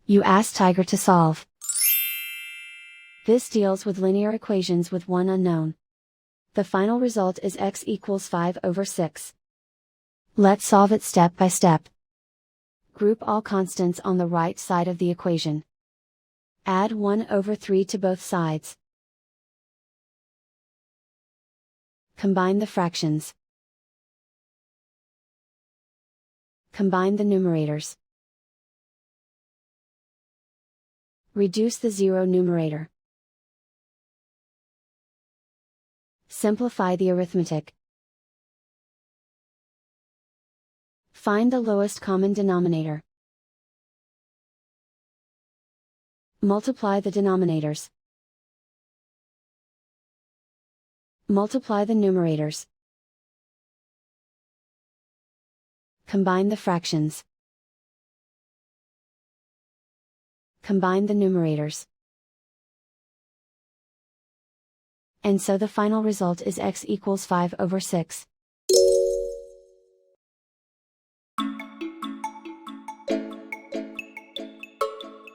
You ask Tiger to solve. This deals with linear equations with one unknown. The final result is x equals 5/6. Let's solve it step by step. Group all constants on the right side of the equation. Add 1/3 to both sides. Combine the fractions. Combine the numerators. Reduce the zero numerator. Simplify the arithmetic. Find the lowest common denominator. Multiply the denominators. Multiply the numerators. Combine the fractions. Combine the numerators. And so the final result is x equals 5/6.